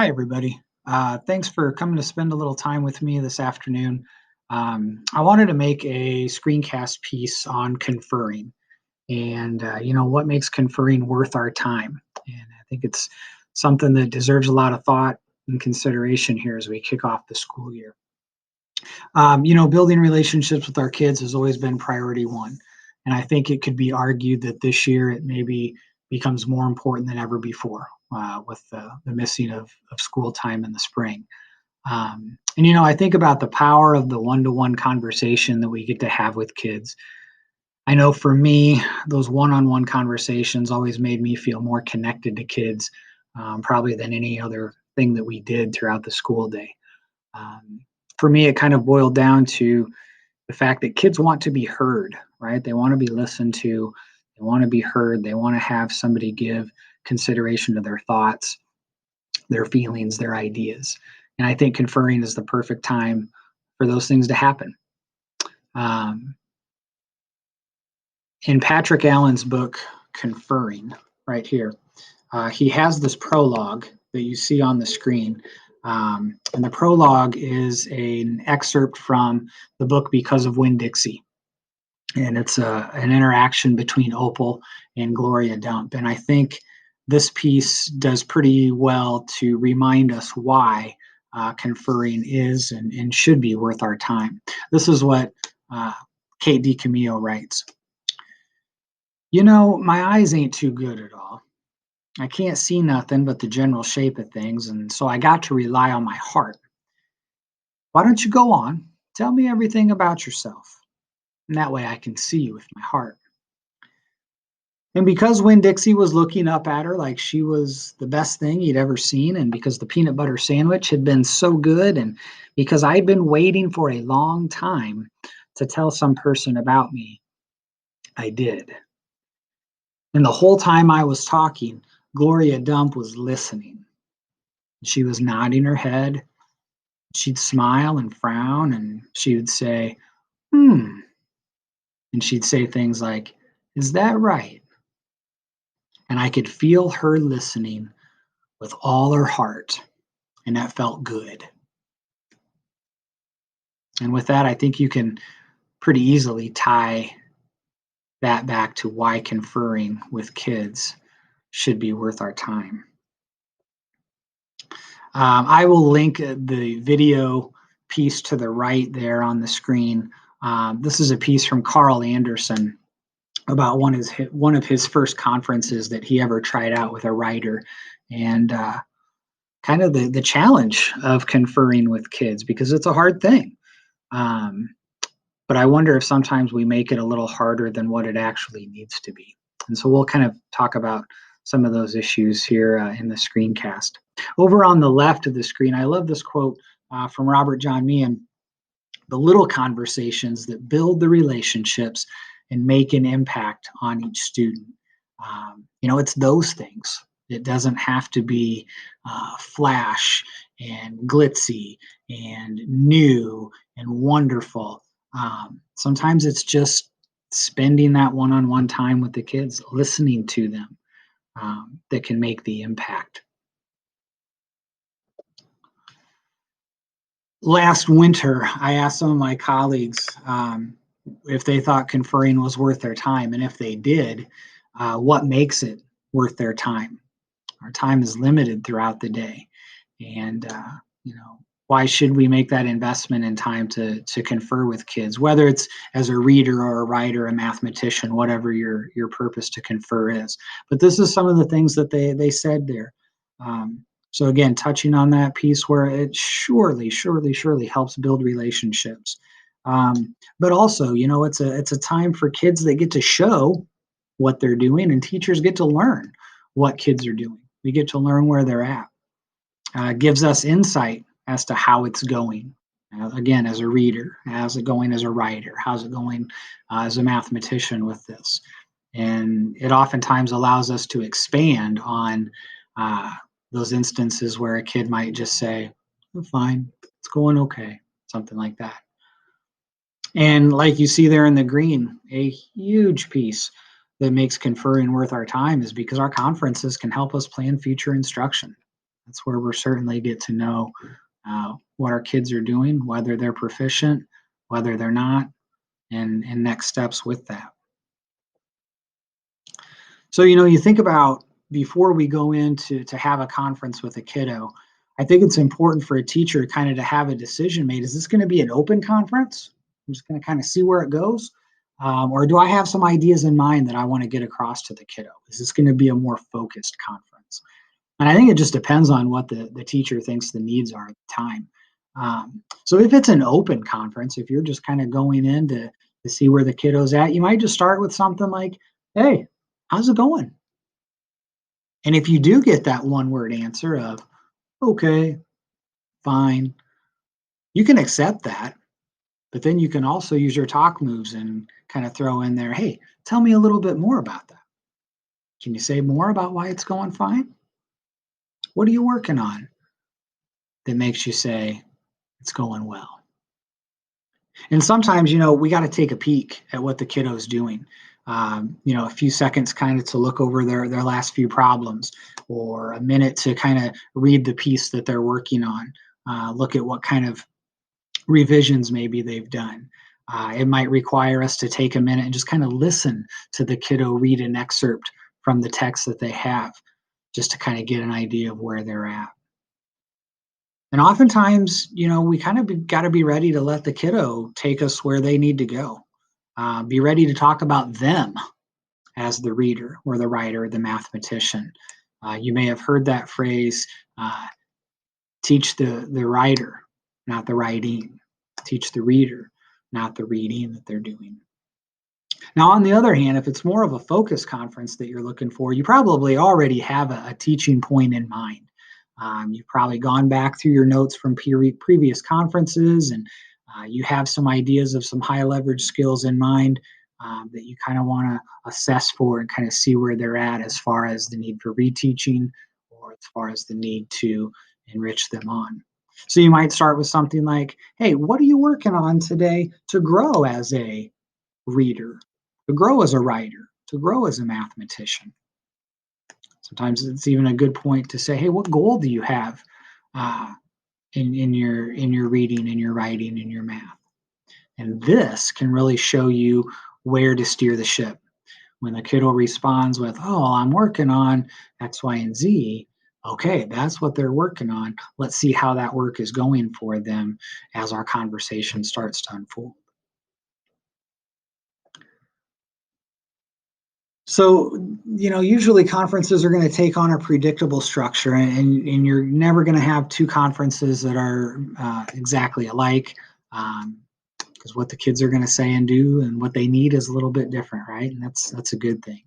Hi, everybody. Thanks for coming to spend a little time with me this afternoon. I wanted to make a screencast piece on conferring and, what makes conferring worth our time. And I think it's something that deserves a lot of thought and consideration here as we kick off the school year. Building relationships with our kids has always been priority one. And I think it could be argued that this year it maybe becomes more important than ever before with the missing of school time in the spring. I think about the power of the one to one conversation that we get to have with kids. I know for me, those one on one conversations always made me feel more connected to kids, probably than any other thing that we did throughout the school day. Um, for me, it kind of boiled down to the fact that kids want to be heard, right? They want to be listened to, they want to be heard, they want to have somebody give consideration to their thoughts, their feelings, their ideas. And I think conferring is the perfect time for those things to happen. Um, in Patrick Allen's book, Conferring, right here, he has this prologue that you see on the screen. And the prologue is an excerpt from the book Because of Winn-Dixie. And it's an interaction between Opal and Gloria Dump. And I think this piece does pretty well to remind us why conferring is and should be worth our time. This is what Kate DiCamillo writes. My eyes ain't too good at all. I can't see nothing but the general shape of things, and so I got to rely on my heart. Why don't you go on? Tell me everything about yourself, and that way I can see you with my heart. And because Winn-Dixie was looking up at her like she was the best thing he'd ever seen, and because the peanut butter sandwich had been so good, and because I'd been waiting for a long time to tell some person about me, I did. And the whole time I was talking, Gloria Dump was listening. She was nodding her head. She'd smile and frown, and she would say, hmm. And she'd say things like, is that right? And I could feel her listening with all her heart, and that felt good. And with that, I think you can pretty easily tie that back to why conferring with kids should be worth our time. I will link the video piece to the right there on the screen. This is a piece from Carl Anderson about one of his first conferences that he ever tried out with a writer, and kind of the challenge of conferring with kids, because it's a hard thing. Um, but I wonder if sometimes we make it a little harder than what it actually needs to be. And so we'll kind of talk about some of those issues here in the screencast. Over on the left of the screen, I love this quote from Robert John Meehan: the little conversations that build the relationships and make an impact on each student. It's those things. It doesn't have to be flash and glitzy and new and wonderful. Sometimes it's just spending that one on one time with the kids, listening to them, that can make the impact. Last winter, I asked some of my colleagues if they thought conferring was worth their time. And if they did, what makes it worth their time? Our time is limited throughout the day. And, why should we make that investment in time to confer with kids, whether it's as a reader or a writer, a mathematician, whatever your purpose to confer is. But this is some of the things that they said there. So again, touching on that piece where it surely helps build relationships. But also, it's a time for kids that get to show what they're doing, and teachers get to learn what kids are doing. We get to learn where they're at. Gives us insight as to how it's going. Again, as a reader, how's it going as a writer? How's it going as a mathematician with this? And it oftentimes allows us to expand on those instances where a kid might just say, oh, fine, it's going okay, something like that. And like you see there in the green, a huge piece that makes conferring worth our time is because our conferences can help us plan future instruction. That's where we're certainly get to know what our kids are doing, whether they're proficient, whether they're not, and next steps with that. So, you think about before we go into to have a conference with a kiddo, I think it's important for a teacher kind of to have a decision made. Is this going to be an open conference? I'm just going to kind of see where it goes. Or do I have some ideas in mind that I want to get across to the kiddo? Is this going to be a more focused conference? And I think it just depends on what the teacher thinks the needs are at the time. So if it's an open conference, if you're just kind of going in to see where the kiddo's at, you might just start with something like, hey, how's it going? And if you do get that one word answer of, okay, fine, you can accept that. But then you can also use your talk moves and kind of throw in there, hey, tell me a little bit more about that. Can you say more about why it's going fine? What are you working on that makes you say it's going well? And sometimes, we got to take a peek at what the kiddo's doing. A few seconds kind of to look over their last few problems, or a minute to kind of read the piece that they're working on. Look at what kind of revisions maybe they've done. It might require us to take a minute and just kind of listen to the kiddo read an excerpt from the text that they have, just to kind of get an idea of where they're at. And oftentimes, we kind of got to be ready to let the kiddo take us where they need to go. Be ready to talk about them as the reader or the writer, or the mathematician. You may have heard that phrase, teach the writer, not the writing. Teach the reader, not the reading that they're doing. Now, on the other hand, if it's more of a focus conference that you're looking for, you probably already have a teaching point in mind. You've probably gone back through your notes from previous conferences, and you have some ideas of some high leverage skills in mind that you kind of want to assess for and kind of see where they're at as far as the need for reteaching or as far as the need to enrich them on. So you might start with something like, hey, what are you working on today to grow as a reader, to grow as a writer, to grow as a mathematician? Sometimes it's even a good point to say, hey, what goal do you have in your reading, in your writing, in your math? And this can really show you where to steer the ship. When the kiddo responds with, oh, I'm working on X, Y, and Z, okay, that's what they're working on. Let's see how that work is going for them as our conversation starts to unfold. So, usually conferences are going to take on a predictable structure, and you're never going to have two conferences that are exactly alike, because what the kids are going to say and do and what they need is a little bit different, right? And that's a good thing.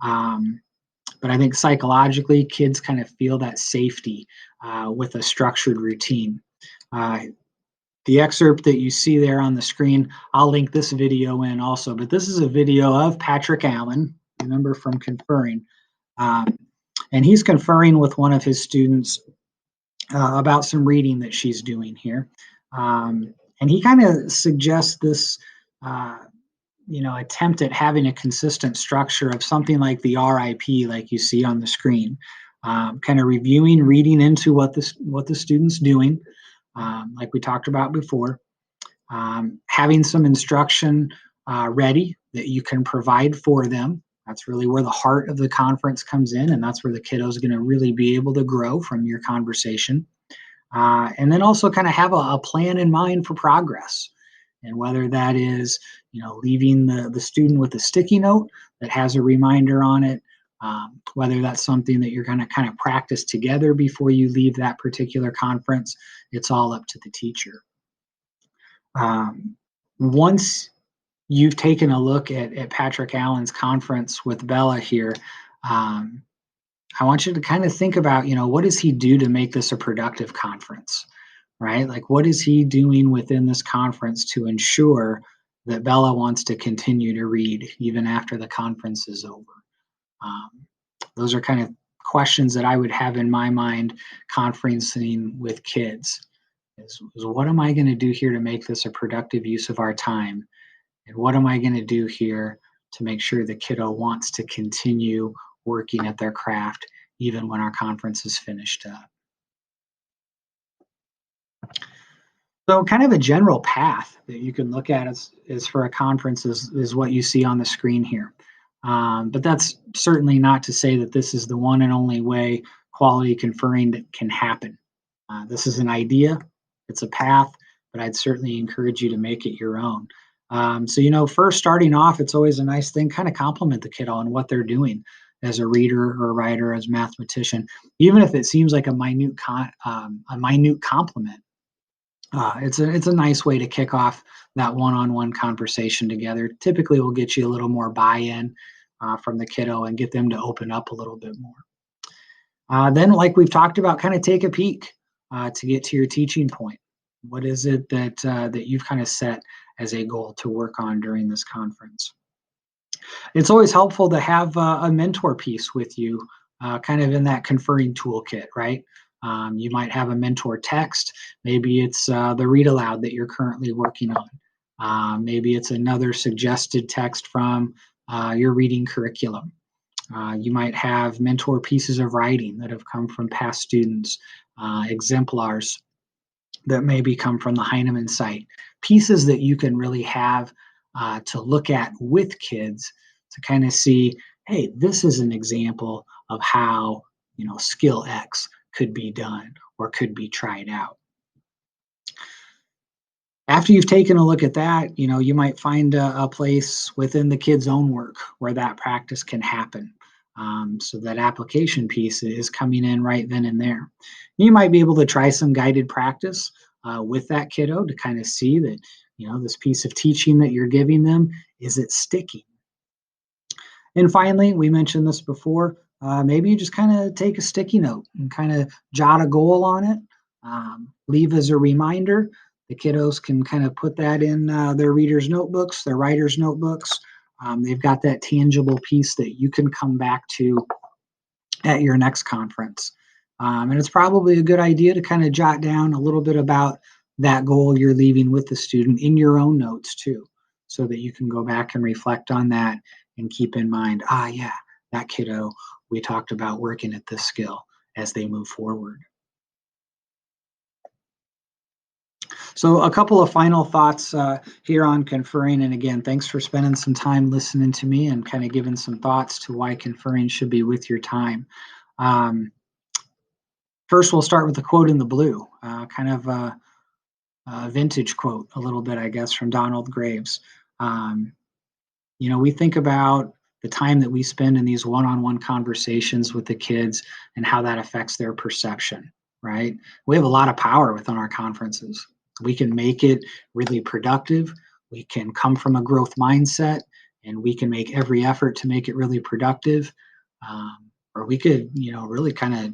But I think psychologically, kids kind of feel that safety with a structured routine. The excerpt that you see there on the screen, I'll link this video in also, but this is a video of Patrick Allen, remember from Conferring. And he's conferring with one of his students about some reading that she's doing here. And he kind of suggests this attempt at having a consistent structure of something like the RIP, like you see on the screen, kind of reviewing, reading into what the student's doing, like we talked about before, having some instruction ready that you can provide for them. That's really where the heart of the conference comes in, and that's where the kiddo is going to really be able to grow from your conversation. And then also kind of have a plan in mind for progress. And whether that is, leaving the student with a sticky note that has a reminder on it, whether that's something that you're going to kind of practice together before you leave that particular conference, it's all up to the teacher. Once you've taken a look at Patrick Allen's conference with Bella here, I want you to kind of think about, what does he do to make this a productive conference, right? Like, what is he doing within this conference to ensure that Bella wants to continue to read even after the conference is over? Those are kind of questions that I would have in my mind conferencing with kids. Is what am I going to do here to make this a productive use of our time? And what am I going to do here to make sure the kiddo wants to continue working at their craft even when our conference is finished up? So kind of a general path that you can look at is for a conference is what you see on the screen here. But that's certainly not to say that this is the one and only way quality conferring that can happen. This is an idea, it's a path, but I'd certainly encourage you to make it your own. First starting off, it's always a nice thing, kind of compliment the kiddo on what they're doing as a reader or a writer, as a mathematician, even if it seems like a minute compliment. It's a nice way to kick off that one-on-one conversation together. Typically, will get you a little more buy-in from the kiddo and get them to open up a little bit more. Then, like we've talked about, kind of take a peek to get to your teaching point. What is it that you've kind of set as a goal to work on during this conference? It's always helpful to have a mentor piece with you, kind of in that conferring toolkit, right? You might have a mentor text. Maybe it's the read aloud that you're currently working on. Maybe it's another suggested text from your reading curriculum. You might have mentor pieces of writing that have come from past students, exemplars that maybe come from the Heinemann site, pieces that you can really have to look at with kids to kind of see, hey, this is an example of how skill X could be done or could be tried out. After you've taken a look at that, you might find a place within the kid's own work where that practice can happen. So that application piece is coming in right then and there. You might be able to try some guided practice with that kiddo to kind of see that, this piece of teaching that you're giving them, is it sticking? And finally, we mentioned this before, maybe you just kind of take a sticky note and kind of jot a goal on it, leave as a reminder. The kiddos can kind of put that in their readers' notebooks, their writers' notebooks. They've got that tangible piece that you can come back to at your next conference. And it's probably a good idea to kind of jot down a little bit about that goal you're leaving with the student in your own notes too, so that you can go back and reflect on that and keep in mind, yeah, that kiddo, we talked about working at this skill as they move forward. So, a couple of final thoughts here on conferring. And again, thanks for spending some time listening to me and kind of giving some thoughts to why conferring should be with your time. Um, First, we'll start with the quote in the blue, kind of a vintage quote, a little bit, I guess, from Donald Graves. Um, we think about the time that we spend in these one-on-one conversations with the kids and how that affects their perception, right? We have a lot of power within our conferences. We can make it really productive. We can come from a growth mindset and we can make every effort to make it really productive. Or we could, really kind of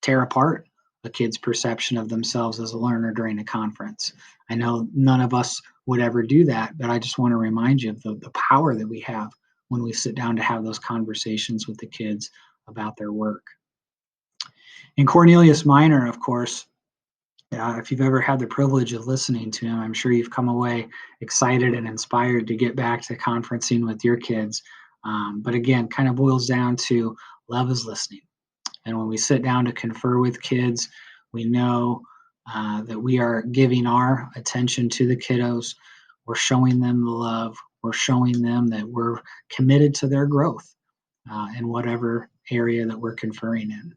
tear apart a kid's perception of themselves as a learner during a conference. I know none of us would ever do that, but I just want to remind you of the power that we have when we sit down to have those conversations with the kids about their work. And Cornelius Minor, of course, if you've ever had the privilege of listening to him, I'm sure you've come away excited and inspired to get back to conferencing with your kids. But again, kind of boils down to love is listening. And when we sit down to confer with kids, we know that we are giving our attention to the kiddos. We're showing them the love. We're showing them that we're committed to their growth in whatever area that we're conferring in.